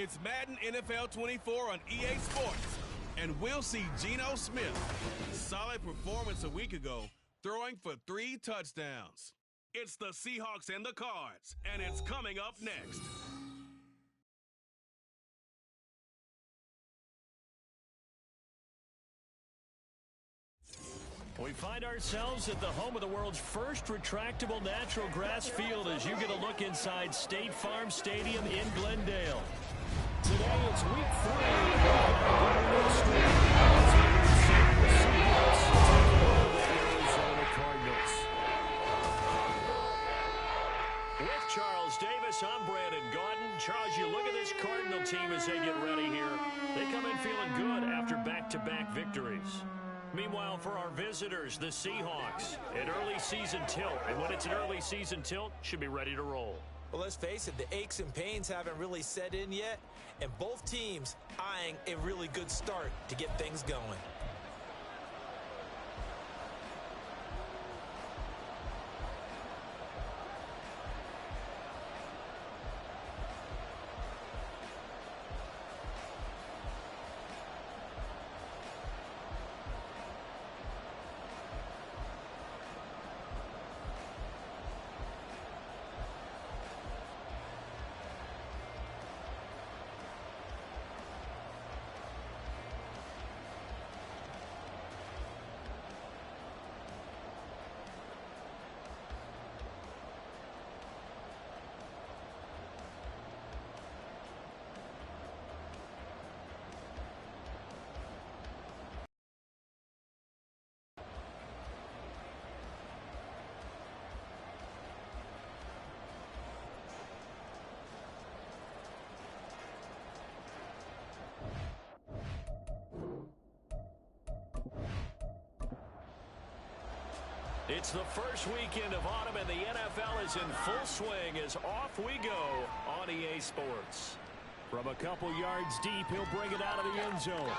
It's Madden NFL 24 on EA Sports, and we'll see Geno Smith. Solid performance a week ago, throwing for 3 touchdowns. It's the Seahawks and the Cards, and it's coming up next. We find ourselves at the home of the world's first retractable natural grass field as you get a look inside State Farm Stadium in Glendale. Today it's week 3 of the Arizona Cardinals. With Charles Davis, I'm Brandon Gaudin. Charles, you look at this Cardinal team as they get ready here. They come in feeling good after back-to-back victories. Meanwhile, for our visitors, the Seahawks, an early season tilt. And when it's an early season tilt, should be ready to roll. Well, let's face it, the aches and pains haven't really set in yet, and both teams eyeing a really good start to get things going. It's the first weekend of autumn, and the NFL is in full swing as off we go on EA Sports. From a couple yards deep, he'll bring it out of the end zone.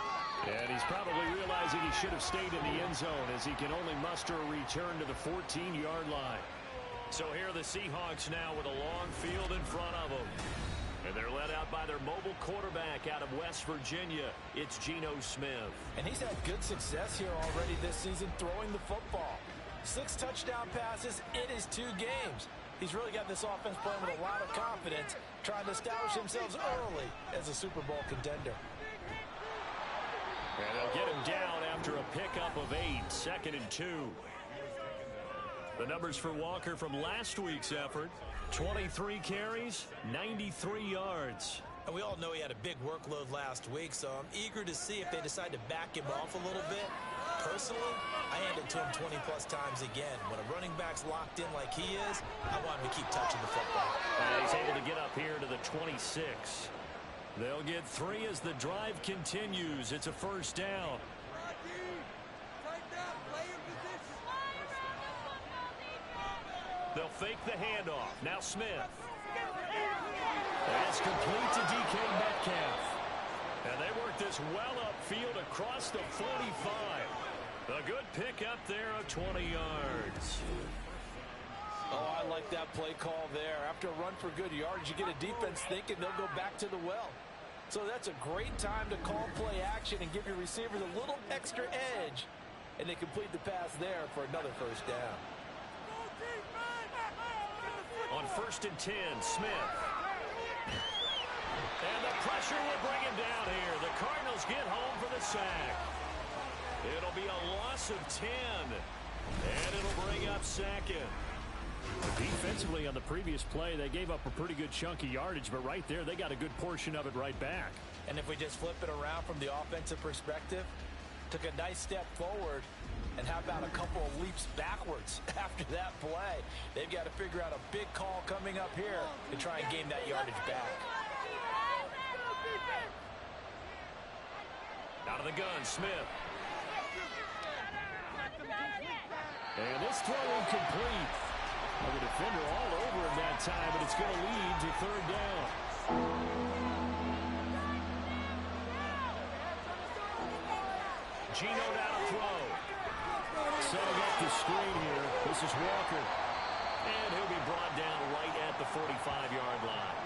And he's probably realizing he should have stayed in the end zone as he can only muster a return to the 14-yard line. So here are the Seahawks now with a long field in front of them. And they're led out by their mobile quarterback out of West Virginia. It's Geno Smith. And he's had good success here already this season throwing the football. 6 touchdown passes in his 2 games. He's really got this offense playing with a lot of confidence, trying to establish themselves early as a Super Bowl contender. And they'll get him down after a pickup of 8, 2nd and 2. The numbers for Walker from last week's effort: 23 carries, 93 yards. And we all know he had a big workload last week, so I'm eager to see if they decide to back him off a little bit. Personally, I hand it to him 20-plus times again. When a running back's locked in like he is, I want him to keep touching the football. And he's able to get up here to the 26. They'll get 3 as the drive continues. It's a first down. They'll fake the handoff. Now Smith. That's complete to DK Metcalf. And they work this well upfield across the 45. A good pick up there of 20 yards. Oh, I like that play call there. After a run for good yards, you get a defense thinking they'll go back to the well. So that's a great time to call play action and give your receivers a little extra edge. And they complete the pass there for another first down. On 1st and 10, Smith. And the pressure will bring him down here. The Cardinals get home for the sack. It'll be a loss of 10. And it'll bring up 2nd. Defensively on the previous play, they gave up a pretty good chunk of yardage, but right there, they got a good portion of it right back. And if we just flip it around from the offensive perspective, took a nice step forward, and how about a couple of leaps backwards after that play? They've got to figure out a big call coming up here to try and gain that yardage back. Out of the gun, Smith. And this throw incomplete. The defender all over him that time, but it's going to lead to 3rd down. Geno down to throw. Setting up the screen here. This is Walker. And he'll be brought down right at the 45-yard line.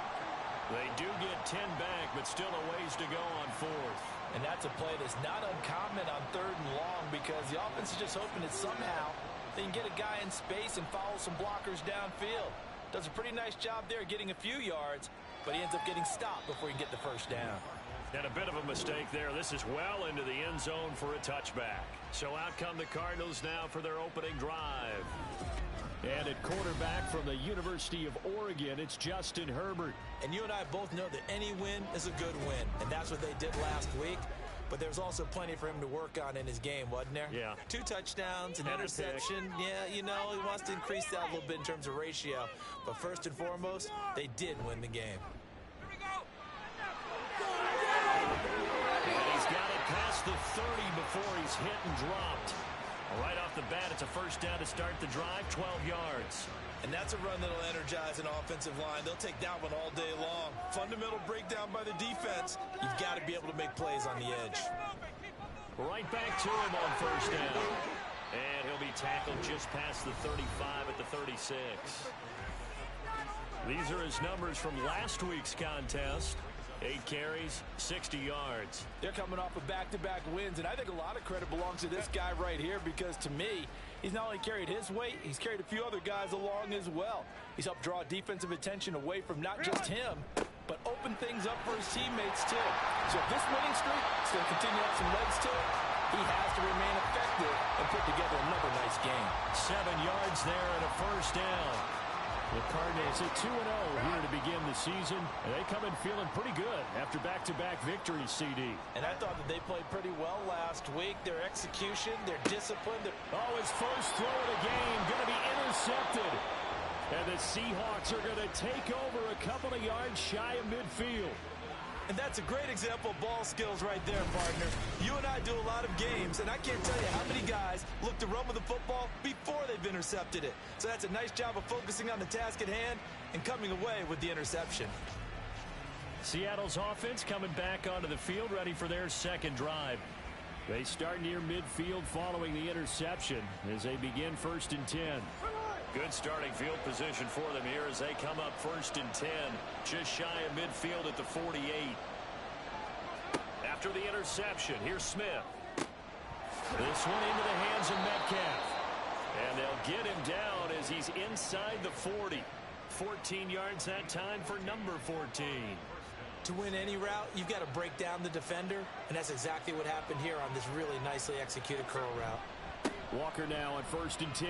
They do get 10 back, but still a ways to go on fourth. And that's a play that's not uncommon on 3rd and long because the offense is just hoping that somehow they can get a guy in space and follow some blockers downfield. Does a pretty nice job there getting a few yards, but he ends up getting stopped before he can get the first down. And a bit of a mistake there. This is well into the end zone for a touchback. So out come the Cardinals now for their opening drive. And at quarterback from the University of Oregon, it's Justin Herbert. And you and I both know that any win is a good win, and that's what they did last week. But there's also plenty for him to work on in his game, wasn't there? Yeah. 2 touchdowns, an And a interception. Yeah, you know, he wants to increase that a little bit in terms of ratio. But first and foremost, they did win the game. And he's got it past the 30 before he's hit and dropped. Right off the bat, it's a first down to start the drive, 12 yards. And that's a run that'll energize an offensive line. They'll take that one all day long. Fundamental breakdown by the defense. You've got to be able to make plays on the edge. Right back to him on first down. And he'll be tackled just past the 35 at the 36. These are his numbers from last week's contest. 8 carries, 60 yards. They're coming off of back-to-back wins, and I think a lot of credit belongs to this guy right here because, to me, he's not only carried his weight, he's carried a few other guys along as well. He's helped draw defensive attention away from not just him, but open things up for his teammates, too. So if this winning streak is going to continue to have some legs to it, he has to remain effective and put together another nice game. 7 yards there and a first down. The Cardinals at 2-0 here to begin the season. They come in feeling pretty good after back-to-back victories, CD. And I thought that they played pretty well last week. Their execution, their discipline. His first throw of the game going to be intercepted. And the Seahawks are going to take over a couple of yards shy of midfield. And that's a great example of ball skills right there, partner. You and I do a lot of games, and I can't tell you how many guys look to run with the football before they've intercepted it. So that's a nice job of focusing on the task at hand and coming away with the interception. Seattle's offense coming back onto the field, ready for their second drive. They start near midfield following the interception as they begin 1st and 10. Good starting field position for them here as they come up 1st and 10, just shy of midfield at the 48. After the interception, here's Smith. This one into the hands of Metcalf. And they'll get him down as he's inside the 40. 14 yards that time for number 14. To win any route, you've got to break down the defender, and that's exactly what happened here on this really nicely executed curl route. Walker now on 1st and 10.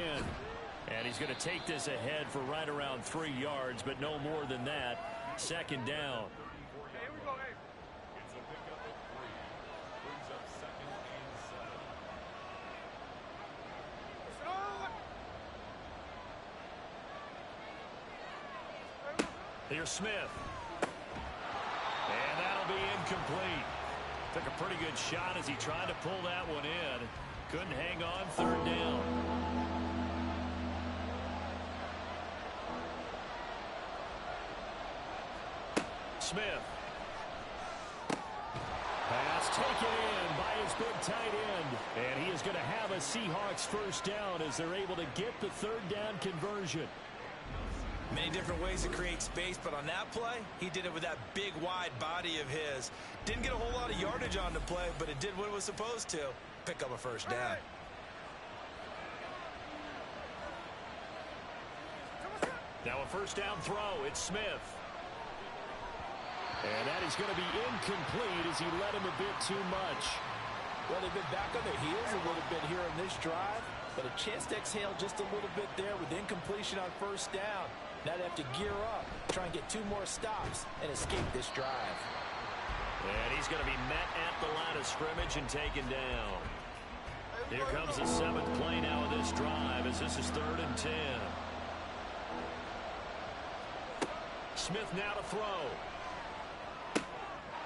And he's going to take this ahead for right around 3 yards, but no more than that. 2nd down. Here we go, hey. It's a pickup of 3. Brings up 2nd and 7. Here's Smith. And that'll be incomplete. Took a pretty good shot as he tried to pull that one in. Couldn't hang on. 3rd down. Smith. Pass taken in by his big tight end. And he is going to have a Seahawks first down as they're able to get the 3rd down conversion. Many different ways to create space, but on that play, he did it with that big, wide body of his. Didn't get a whole lot of yardage on the play, but it did what it was supposed to. Pick up a first down. Now a first down throw. It's Smith. And that is going to be incomplete as he led him a bit too much. Well, they've been back on their heels a little bit here on this drive, but a chance to exhale just a little bit there with incompletion on first down. Now they have to gear up, try and get 2 more stops, and escape this drive. And he's going to be met at the line of scrimmage and taken down. Here comes the 7th play now of this drive as this is 3rd and 10. Smith now to throw.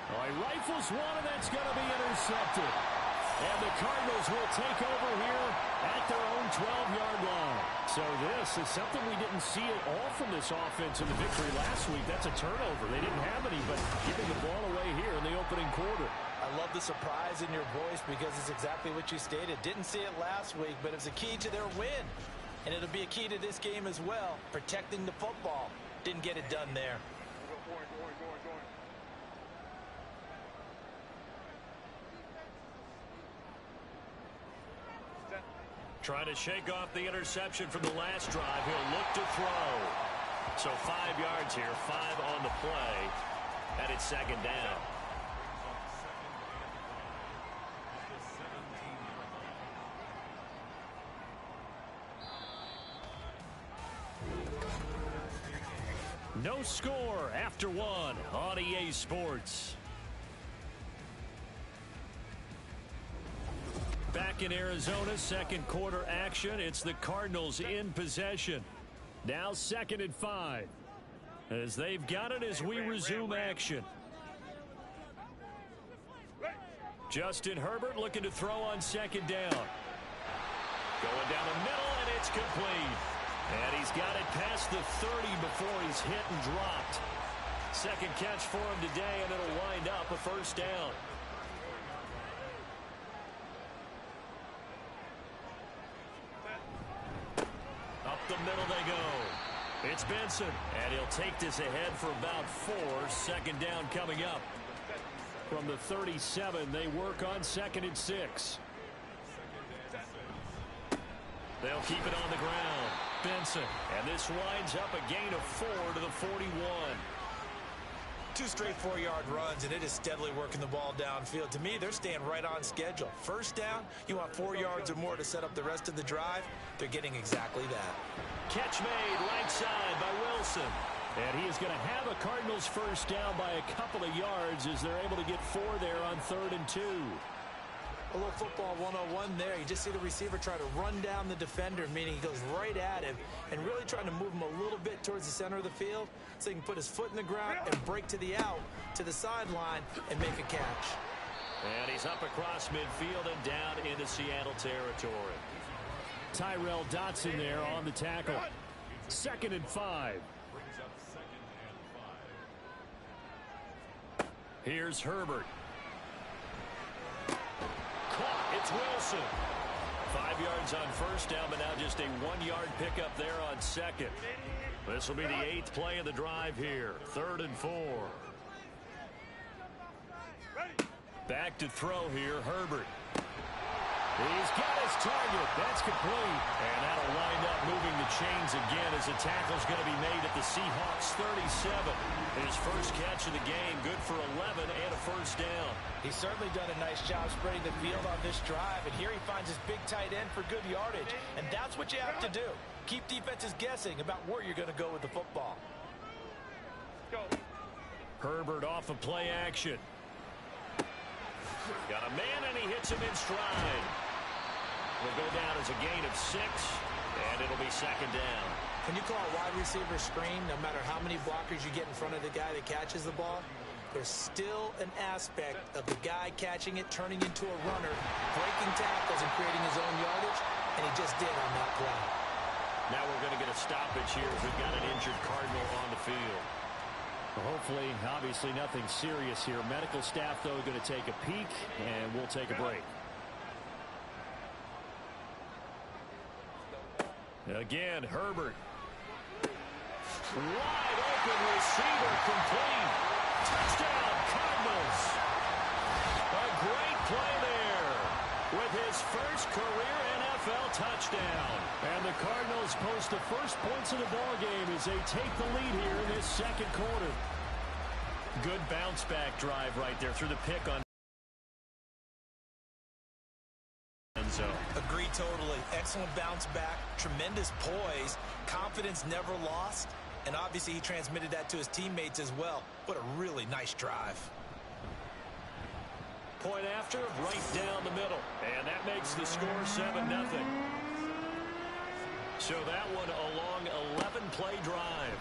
Oh, he rifles one, and that's going to be intercepted. And the Cardinals will take over here at their own 12-yard line. So this is something we didn't see at all from this offense in the victory last week. That's a turnover. They didn't have any, but giving the ball away here in the opening quarter. I love the surprise in your voice because it's exactly what you stated. Didn't see it last week, but it was a key to their win. And it'll be a key to this game as well, protecting the football. Didn't get it done there. Go, Trying to shake off the interception from the last drive. He'll look to throw. So 5 yards here, 5 on the play, and it's second down. No score after 1 on EA Sports. Back in Arizona, second quarter action. It's the Cardinals in possession. Now 2nd and 5. As they've got it as we resume action. Justin Herbert looking to throw on 2nd down. Going down the middle, and it's complete. And he's got it past the 30 before he's hit and dropped. Second catch for him today, and it'll wind up a first down. Up the middle they go. It's Benson, and he'll take this ahead for about 4. Second down coming up. From the 37, they work on 2nd and 6. They'll keep it on the ground. Benson, and this winds up a gain of 4 to the 41. 2 straight 4-yard runs, and it is steadily working the ball downfield. To me, they're staying right on schedule. First down, you want 4 yards or more to set up the rest of the drive. They're getting exactly that. Catch made right side by Wilson. And he is going to have a Cardinals first down by a couple of yards as they're able to get 4 there on 3rd and 2. A little football 101 there. You just see the receiver try to run down the defender, meaning he goes right at him and really trying to move him a little bit towards the center of the field so he can put his foot in the ground and break to the out, to the sideline, and make a catch. And he's up across midfield and down into Seattle territory. Tyrell Dotson there on the tackle. 2nd and 5. Here's Herbert. It's Wilson. 5 yards on first down, but now just a 1-yard pickup there on 2nd. This will be the 8th play of the drive here. 3rd and 4. Back to throw here, Herbert. He's got his target. That's complete. And that'll wind up moving the chains again as the tackle's going to be made at the Seahawks 37. His first catch of the game, good for 11 and a first down. He's certainly done a nice job spreading the field on this drive, and here he finds his big tight end for good yardage. And that's what you have to do. Keep defenses guessing about where you're going to go with the football. Go. Herbert off of play action. Got a man, and he hits him in stride. Will go down as a gain of 6, and it'll be 2nd down. When you call a wide receiver screen, no matter how many blockers you get in front of the guy that catches the ball, there's still an aspect of the guy catching it, turning into a runner, breaking tackles and creating his own yardage, and he just did on that play. Now we're going to get a stoppage here as we've got an injured Cardinal on the field. Hopefully, obviously nothing serious here. Medical staff, though, going to take a peek, and we'll take a break. Again, Herbert. Wide open receiver complete. Touchdown, Cardinals. A great play there with his first career NFL touchdown. And the Cardinals post the first points of the ballgame as they take the lead here in this second quarter. Good bounce back drive right there through the pick on end zone. Agree totally. Excellent bounce back, tremendous poise, confidence never lost, and obviously he transmitted that to his teammates as well. What a really nice drive. Point after, right down the middle. And that makes the score 7-0. So that one a long 11-play drive.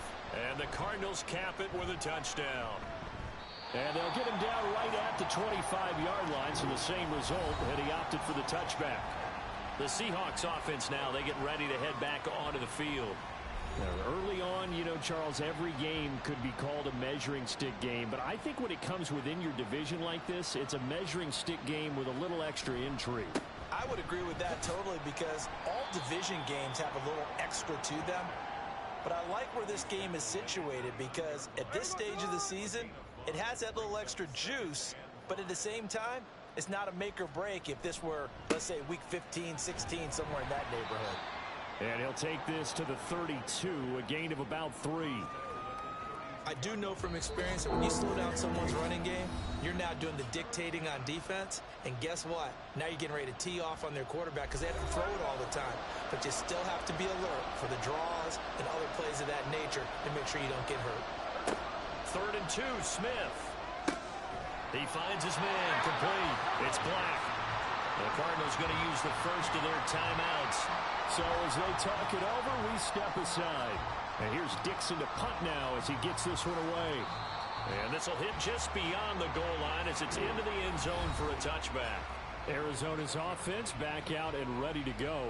And the Cardinals cap it with a touchdown. And they'll get him down right at the 25-yard line, so the same result, and he opted for the touchback. The Seahawks offense now, they get ready to head back onto the field. Now, early on, you know, Charles, every game could be called a measuring stick game, but I think when it comes within your division like this, it's a measuring stick game with a little extra intrigue. I would agree with that totally because all division games have a little extra to them. But I like where this game is situated because at this stage of the season, it has that little extra juice, but at the same time, It's not a make or break if this were, let's say, week 15, 16, somewhere in that neighborhood. And he'll take this to the 32, a gain of about 3. I do know from experience that when you slow down someone's running game, you're now doing the dictating on defense. And guess what? Now you're getting ready to tee off on their quarterback because they have to throw it all the time. But you still have to be alert for the draws and other plays of that nature to make sure you don't get hurt. 3rd and 2, Smith. He finds his man, complete. It's Black. The Cardinals going to use the first of their timeouts. So as they talk it over, we step aside. And here's Dixon to punt now as he gets this one away. And this will hit just beyond the goal line as it's into the end zone for a touchback. Arizona's offense back out and ready to go.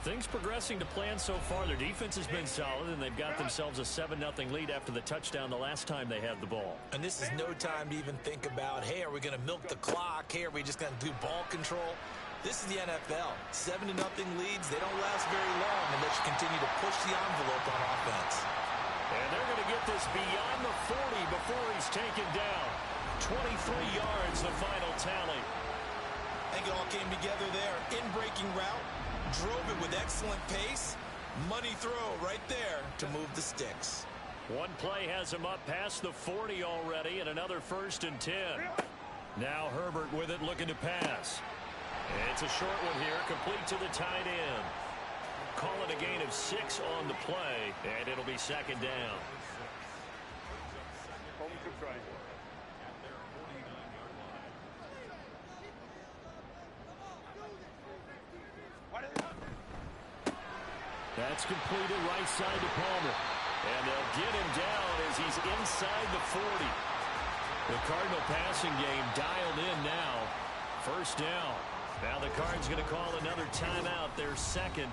Things progressing to plan so far. Their defense has been solid, and they've got themselves a 7-0 lead after the touchdown the last time they had the ball. And this is no time to even think about, hey, are we going to milk the clock? Hey, are we just going to do ball control? This is the NFL. 7-0 leads, they don't last very long unless you continue to push the envelope on offense. And they're going to get this beyond the 40 before he's taken down. 23 yards, the final tally. I think it all came together there. In-breaking route, drove it with excellent pace. Money throw right there to move the sticks. One play has him up past the 40 already, and another 1st and 10. Now Herbert with it, looking to pass. It's a short one here, complete to the tight end. Call it a gain of 6 on the play, and it'll be 2nd down. That's completed right side to Palmer. And they'll get him down as he's inside the 40. The Cardinal passing game dialed in now. 1st down. Now the Cards going to call another timeout, their 2nd,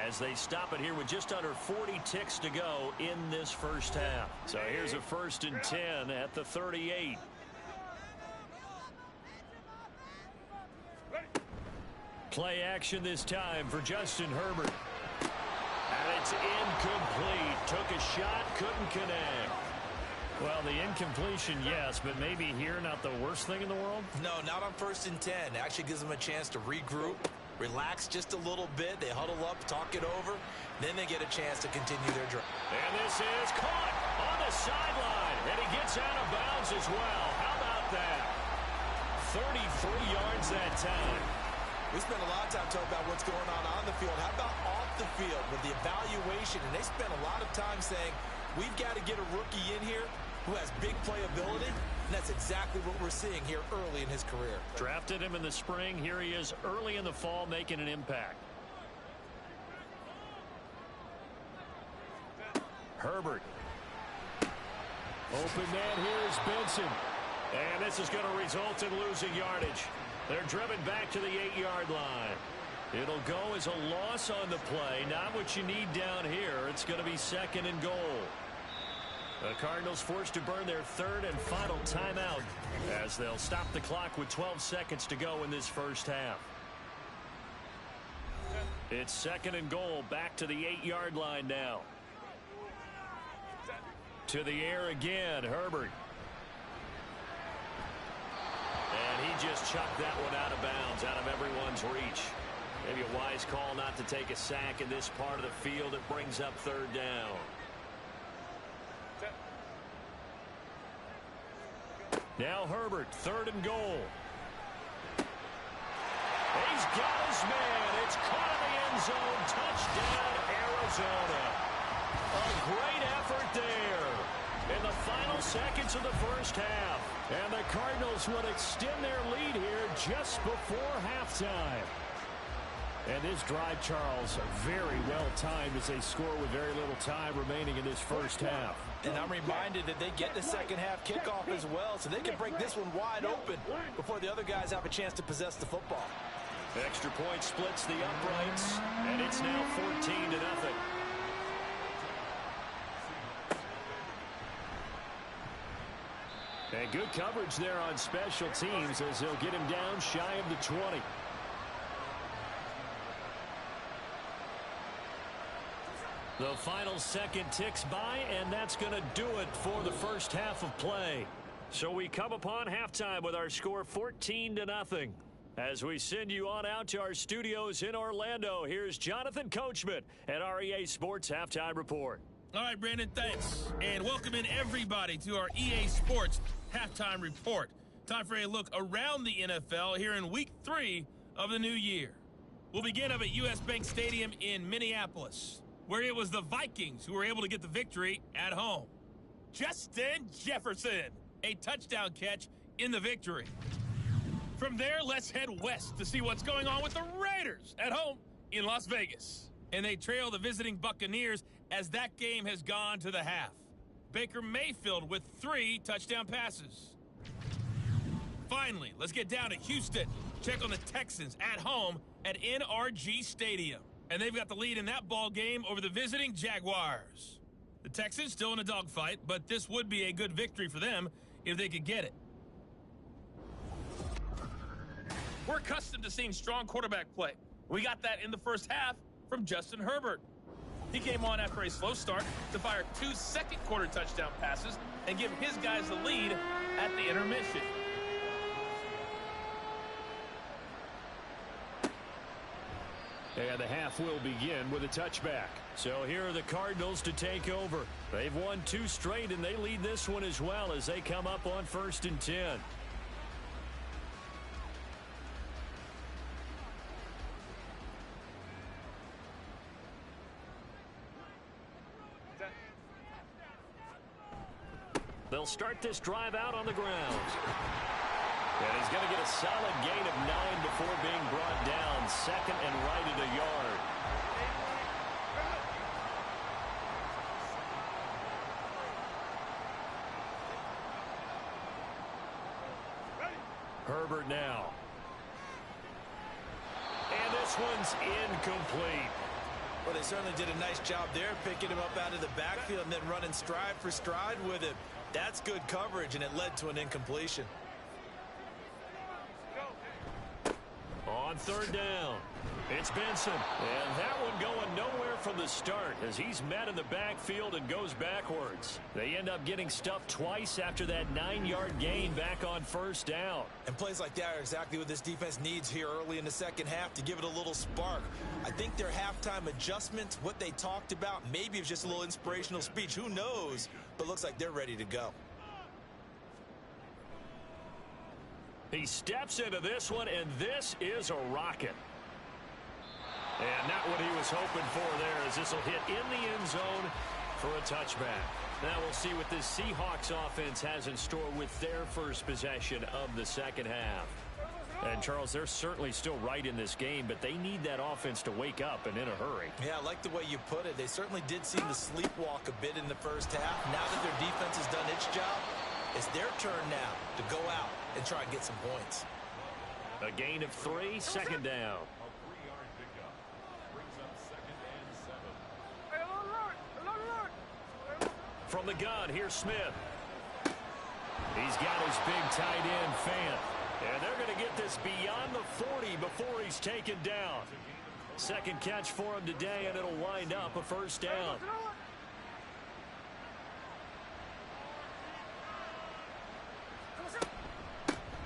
as they stop it here with just under 40 ticks to go in this first half. So here's a 1st and 10 at the 38. Play action this time for Justin Herbert. And it's incomplete. Took a shot, couldn't connect. Well, the incompletion, yes, but maybe here not the worst thing in the world? No, not on 1st and 10. It actually gives them a chance to regroup, relax just a little bit. They huddle up, talk it over, then they get a chance to continue their drive. And this is caught on the sideline, and he gets out of bounds as well. How about that? 33 yards that time. We spent a lot of time talking about what's going on the field. How about off the field with the evaluation? And they spent a lot of time saying, we've got to get a rookie in here who has big playability, and that's exactly what we're seeing here early in his career. Drafted him in the spring. Here he is early in the fall making an impact. Herbert. Open man here is Benson. And this is going to result in losing yardage. They're driven back to the 8-yard line. It'll go as a loss on the play. Not what you need down here. It's going to be 2nd and goal. The Cardinals forced to burn their 3rd and final timeout as they'll stop the clock with 12 seconds to go in this first half. It's 2nd and goal, back to the 8-yard line now. To the air again, Herbert. And he just chucked that one out of bounds, out of everyone's reach. Maybe a wise call not to take a sack in this part of the field. It brings up 3rd down. Now Herbert, 3rd and goal. He's got his man. It's caught in the end zone. Touchdown, Arizona. A great effort there in the final seconds of the first half. And the Cardinals would extend their lead here just before halftime. And this drive, Charles, very well timed as they score with very little time remaining in this first half. And I'm reminded that they get the second half kickoff as well, so they can break this one wide open before the other guys have a chance to possess the football. Extra point splits the uprights, and it's now 14-0. And good coverage there on special teams as they'll get him down shy of the 20. The final second ticks by, and that's going to do it for the first half of play. So we come upon halftime with our score 14-0. As we send you on out to our studios in Orlando, here's Jonathan Coachman at our EA Sports Halftime Report. All right, Brandon, thanks. And welcome in everybody to our EA Sports Halftime Report. Time for a look around the NFL here in Week 3 of the new year. We'll begin up at U.S. Bank Stadium in Minneapolis, where it was the Vikings who were able to get the victory at home. Justin Jefferson, a touchdown catch in the victory. From there, let's head west to see what's going on with the Raiders at home in Las Vegas. And they trail the visiting Buccaneers as that game has gone to the half. Baker Mayfield with 3 touchdown passes. Finally, let's get down to Houston. Check on the Texans at home at NRG Stadium. And they've got the lead in that ball game over the visiting Jaguars. The Texans still in a dogfight, but this would be a good victory for them if they could get it. We're accustomed to seeing strong quarterback play. We got that in the first half from Justin Herbert. He came on after a slow start to fire 2 second-quarter touchdown passes and give his guys the lead at the intermission. And the half will begin with a touchback. So here are the Cardinals to take over. They've won 2 straight, and they lead this one as well as they come up on 1st and 10. They'll start this drive out on the ground. And he's going to get a solid gain of 9 before being brought down. Second and right at a yard. Herbert now. And this one's incomplete. Well, they certainly did a nice job there, picking him up out of the backfield and then running stride for stride with it. That's good coverage, and it led to an incompletion. On 3rd down, it's Benson. And that one going nowhere from the start as he's met in the backfield and goes backwards. They end up getting stuffed twice after that 9-yard gain back on 1st down. And plays like that are exactly what this defense needs here early in the second half to give it a little spark. I think their halftime adjustments, what they talked about, maybe it's just a little inspirational speech. Who knows? But looks like they're ready to go. He steps into this one, and this is a rocket. And not what he was hoping for there, as this will hit in the end zone for a touchback. Now we'll see what this Seahawks offense has in store with their first possession of the second half. And, Charles, they're certainly still right in this game, but they need that offense to wake up and in a hurry. Yeah, I like the way you put it. They certainly did seem to sleepwalk a bit in the first half. Now that their defense has done its job, it's their turn now to go out and try and get some points. A gain of 3, 2nd down. A 3-yard pickup brings up 2nd and 7. From the gun, here's Smith. He's got his big tight end, Fant. And they're going to get this beyond the 40 before he's taken down. 2nd catch for him today, and it'll wind up a 1st down.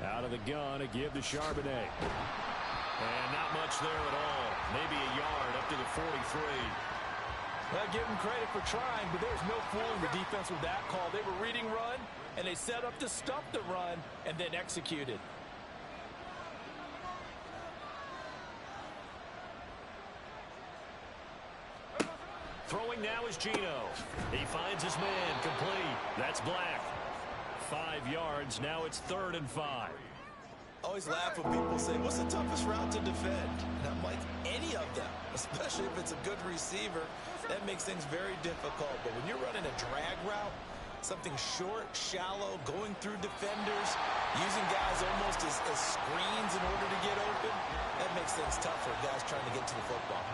Out of the gun, a give to Charbonnet. And not much there at all. Maybe a yard up to the 43. Well, give them credit for trying, but there's no fooling the defense with that call. They were reading run, and they set up to stop the run and then executed. Throwing now is Geno. He finds his man, complete. That's Black. 5 yards. Now it's 3rd and 5. Always laugh when people say, what's the toughest route to defend? And I'm like, any of them, especially if it's a good receiver. That makes things very difficult. But when you're running a drag route, something short, shallow, going through defenders, using guys almost as screens in order to get open, that makes things tough for guys trying to get to the football.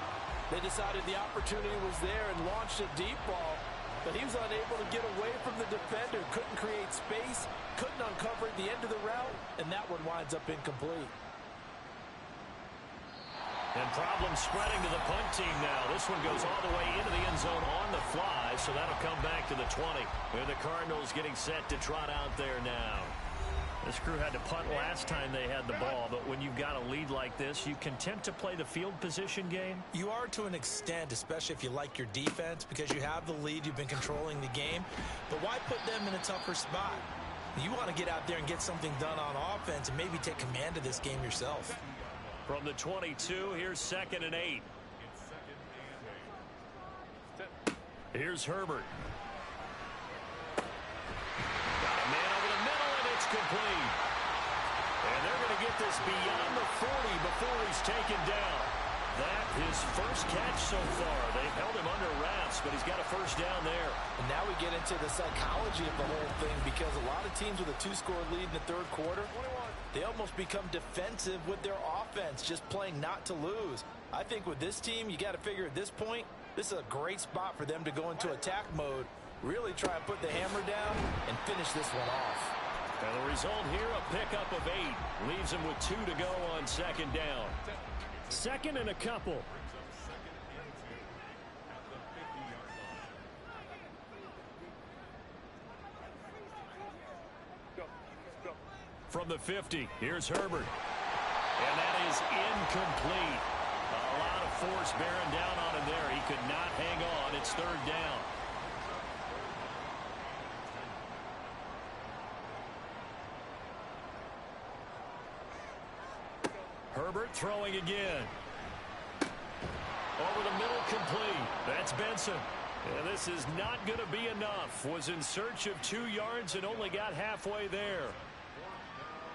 They decided the opportunity was there and launched a deep ball, but he was unable to get away from the defender, couldn't create space, couldn't uncover at the end of the route, and that one winds up incomplete. And problems spreading to the punt team now. This one goes all the way into the end zone on the fly, so that'll come back to the 20. And the Cardinals getting set to trot out there now. This crew had to punt last time they had the ball, but when you've got a lead like this, you content to play the field position game? You are to an extent, especially if you like your defense, because you have the lead, you've been controlling the game. But why put them in a tougher spot? You want to get out there and get something done on offense and maybe take command of this game yourself. From the 22, here's 2nd and 8. Here's Herbert. Got a man over the middle, and it's complete. And they're going to get this beyond the 40 before he's taken down. That his first catch so far. They've held him under wraps, but he's got a first down there. And now we get into the psychology of the whole thing, because a lot of teams with a 2-score lead in the third quarter, they almost become defensive with their offense, just playing not to lose. I think with this team, you got to figure at this point, this is a great spot for them to go into attack mode, really try and put the hammer down and finish this one off. And the result here, a pickup of 8. Leaves him with 2 to go on 2nd down. 2nd and a couple. From the 50, here's Herbert. And that is incomplete. A lot of force bearing down on him there. He could not hang on. It's 3rd down. Herbert throwing again. Over the middle, complete. That's Benson. And this is not going to be enough. Was in search of 2 yards and only got halfway there.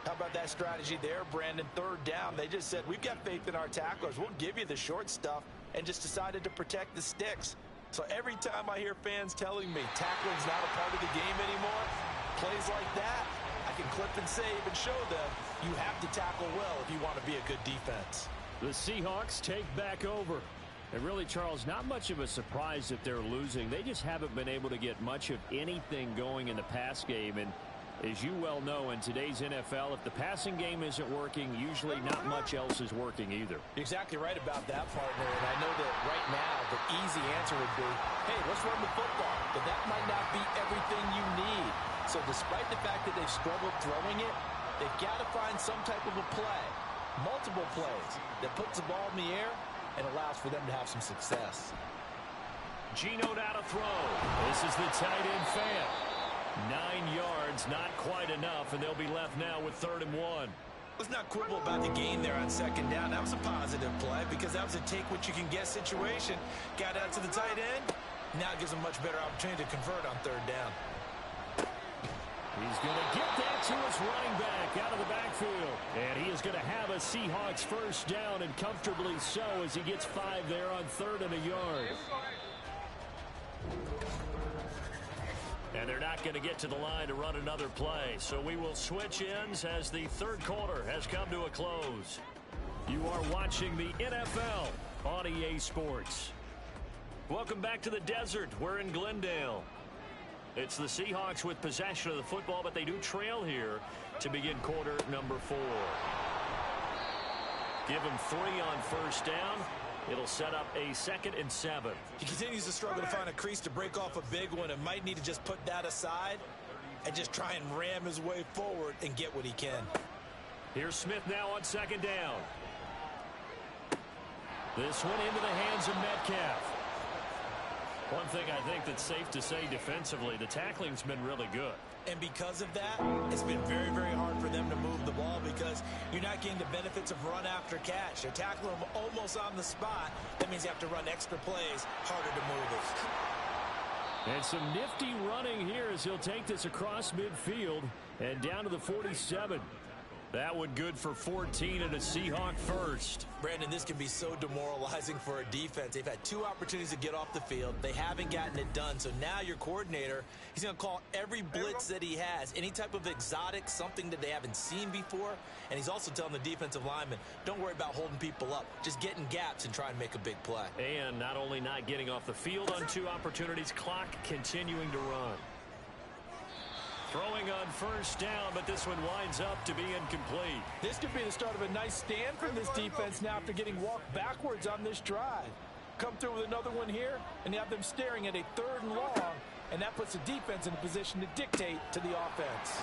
How about that strategy there, Brandon? 3rd down. They just said, we've got faith in our tacklers. We'll give you the short stuff, and just decided to protect the sticks. So every time I hear fans telling me tackling's not a part of the game anymore, plays like that, I can clip and save and show them you have to tackle well if you want to be a good defense. The Seahawks take back over. And really, Charles, not much of a surprise that they're losing. They just haven't been able to get much of anything going in the pass game. And as you well know, in today's NFL, if the passing game isn't working, usually not much else is working either. You're exactly right about that, partner. And I know that right now the easy answer would be, hey, let's run the football. But that might not be everything you need. So despite the fact that they've struggled throwing it, they've got to find some type of a play, multiple plays, that puts the ball in the air and allows for them to have some success. Geno now to throw. This is the tight end fan. 9 yards, not quite enough, and they'll be left now with 3rd and 1. Let's not quibble about the gain there on 2nd down. That was a positive play because that was a take-what-you-can-get situation. Got out to the tight end. Now gives them much better opportunity to convert on 3rd down. He's going to get that to his running back out of the backfield. And he is going to have a Seahawks first down, and comfortably so, as he gets 5 there on 3rd and a yard. And they're not going to get to the line to run another play. So we will switch ends as the 3rd quarter has come to a close. You are watching the NFL on EA Sports. Welcome back to the desert. We're in Glendale. It's the Seahawks with possession of the football, but they do trail here to begin quarter number 4. Give him 3 on first down. It'll set up a 2nd and 7. He continues to struggle to find a crease to break off a big one, and might need to just put that aside and just try and ram his way forward and get what he can. Here's Smith now on 2nd down. This one into the hands of Metcalf. One thing I think that's safe to say defensively, the tackling's been really good. And because of that, it's been very, very hard for them to move the ball because you're not getting the benefits of run after catch. They're tackling them almost on the spot. That means you have to run extra plays, harder to move it. And some nifty running here as he'll take this across midfield and down to the 47. That one good for 14 and a Seahawk first. Brandon, this can be so demoralizing for a defense. They've had 2 opportunities to get off the field. They haven't gotten it done. So now your coordinator, he's going to call every blitz that he has, any type of exotic, something that they haven't seen before. And he's also telling the defensive lineman, don't worry about holding people up. Just get in gaps and try and make a big play. And not only not getting off the field on 2 opportunities, clock continuing to run. Throwing on first down, but this one winds up to be incomplete. This could be the start of a nice stand from this defense now after getting walked backwards on this drive. Come through with another one here, and you have them staring at a 3rd and long, and that puts the defense in a position to dictate to the offense.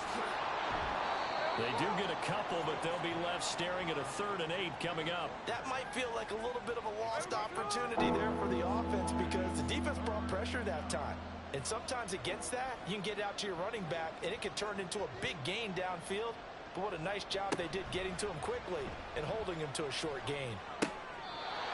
They do get a couple, but they'll be left staring at a 3rd and 8 coming up. That might feel like a little bit of a lost opportunity there for the offense because the defense brought pressure that time. And sometimes against that, you can get out to your running back, and it can turn into a big gain downfield. But what a nice job they did getting to him quickly and holding him to a short gain. Oh,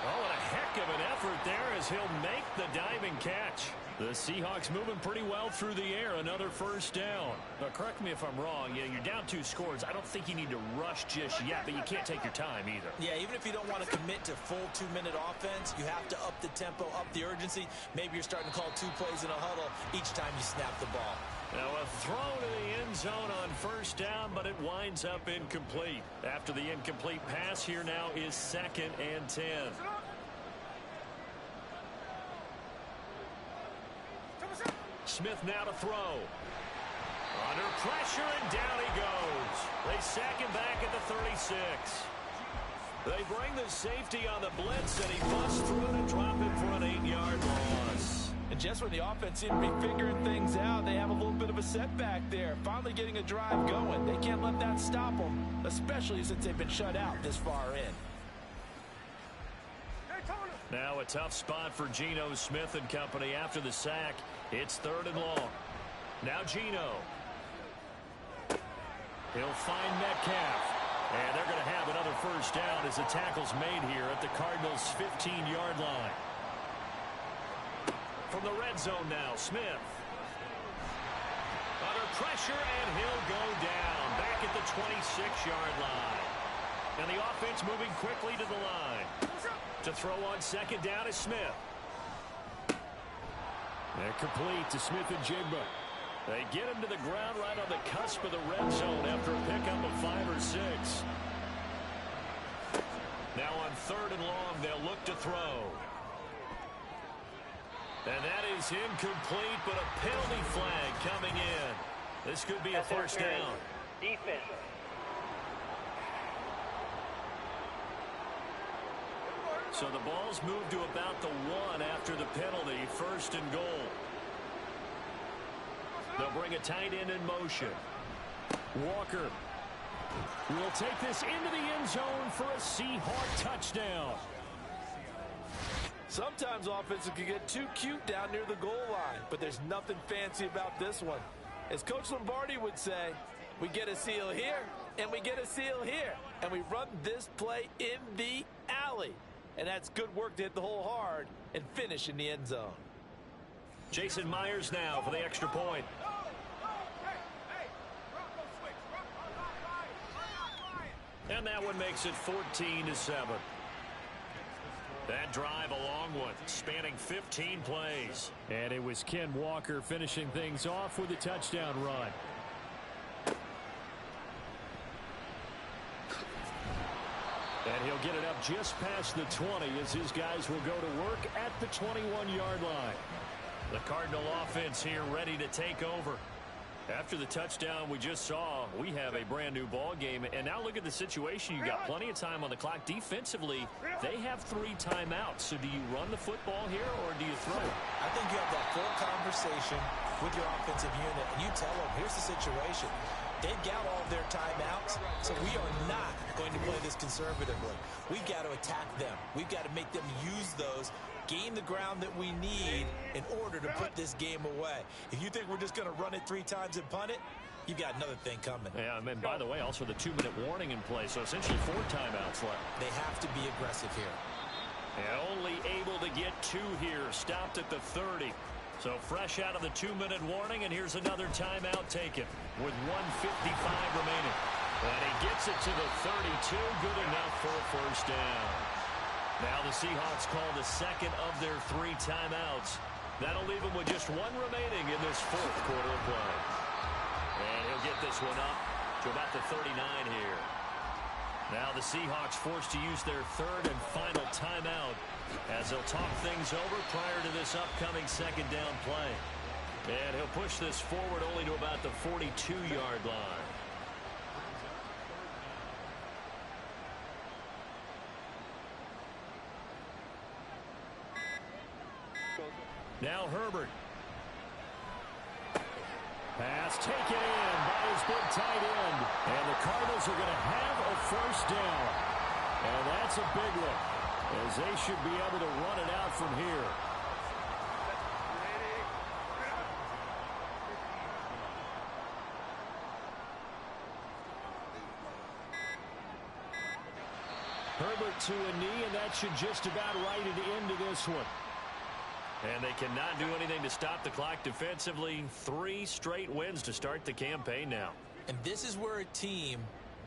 and a heck of an effort there as he'll make the diving catch. The Seahawks moving pretty well through the air. Another first down. Now, correct me if I'm wrong. You're down 2 scores. I don't think you need to rush just yet, but you can't take your time either. Yeah, even if you don't want to commit to full 2-minute offense, you have to up the tempo, up the urgency. Maybe you're starting to call 2 plays in a huddle each time you snap the ball. Now a throw to the end zone on first down, but it winds up incomplete. After the incomplete pass, here now is 2nd and 10. Smith now to throw. Under pressure, and down he goes. They sack him back at the 36. They bring the safety on the blitz, and he busts through to drop it for an 8-yard loss. And just when the offense seemed to be figuring things out, they have a little bit of a setback there. Finally getting a drive going. They can't let that stop them, especially since they've been shut out this far in. Now a tough spot for Geno Smith and company after the sack. It's 3rd and long. Now Geno. He'll find Metcalf. And they're going to have another first down as the tackle's made here at the Cardinals' 15-yard line. From the red zone now, Smith. Under pressure, and he'll go down back at the 26-yard line. And the offense moving quickly to the line. To throw on 2nd down is Smith. And complete to Smith and Jigba. They get him to the ground right on the cusp of the red zone after a pickup of 5 or 6. Now on 3rd and long, they'll look to throw. And that is incomplete, but a penalty flag coming in. This could be a first down. Defense. So the ball's moved to about the 1 after the penalty, 1st and goal. They'll bring a tight end in motion. Walker will take this into the end zone for a Seahawk touchdown. Sometimes offenses can get too cute down near the goal line, but there's nothing fancy about this one. As Coach Lombardi would say, we get a seal here, and we get a seal here, and we run this play in the alley. And that's good work to hit the hole hard and finish in the end zone. Jason Myers now for the extra point. And that one makes it 14-7. That drive, a long one, spanning 15 plays. And it was Ken Walker finishing things off with a touchdown run. And he'll get it up just past the 20 as his guys will go to work at the 21-yard line. The Cardinal offense here ready to take over. After the touchdown we just saw, we have a brand new ball game. And now look at the situation. You got plenty of time on the clock. Defensively, they have 3 timeouts. So do you run the football here or do you throw it? I think you have that full conversation with your offensive unit, and you tell them, here's the situation. They've got all of their timeouts, so we are not going to play this conservatively. We've got to attack them. We've got to make them use those, gain the ground that we need in order to put this game away. If you think we're just going to run it 3 times and punt it, you've got another thing coming. Yeah, and by the way, also the 2-minute warning in play, so essentially 4 timeouts left. They have to be aggressive here. And only able to get 2 here, stopped at the 30. So fresh out of the 2-minute warning, and here's another timeout taken with 1:55 remaining. And he gets it to the 32, good enough for a first down. Now the Seahawks call the second of their 3 timeouts. That'll leave them with just 1 remaining in this 4th quarter of play. And he'll get this one up to about the 39 here. Now the Seahawks forced to use their 3rd and final timeout as they'll talk things over prior to this upcoming 2nd down play. And he'll push this forward only to about the 42-yard line. Now Herbert. Pass taken in by his split tight end. And the Cardinals are going to have a first down. And that's a big one, as they should be able to run it out from here. Herbert to a knee, and that should just about write it into this one. And they cannot do anything to stop the clock defensively. 3 straight wins to start the campaign now. And this is where a team,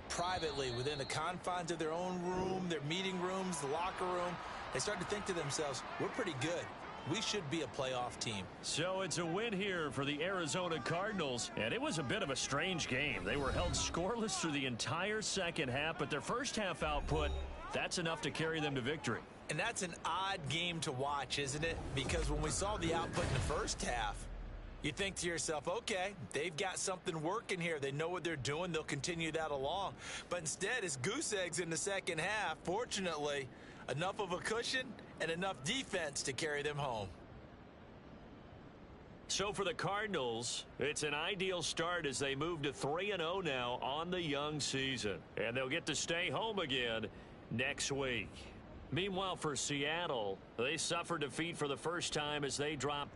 privately, within the confines of their own room, their meeting rooms, the locker room, they start to think to themselves, we're pretty good. We should be a playoff team. So it's a win here for the Arizona Cardinals. And it was a bit of a strange game. They were held scoreless through the entire second half, but their first half output, that's enough to carry them to victory. And that's an odd game to watch, isn't it? Because when we saw the output in the first half, you think to yourself, okay, they've got something working here. They know what they're doing. They'll continue that along. But instead, it's goose eggs in the second half. Fortunately, enough of a cushion and enough defense to carry them home. So for the Cardinals, it's an ideal start as they move to 3-0 now on the young season. And they'll get to stay home again next week. Meanwhile, for Seattle, they suffered defeat for the first time as they dropped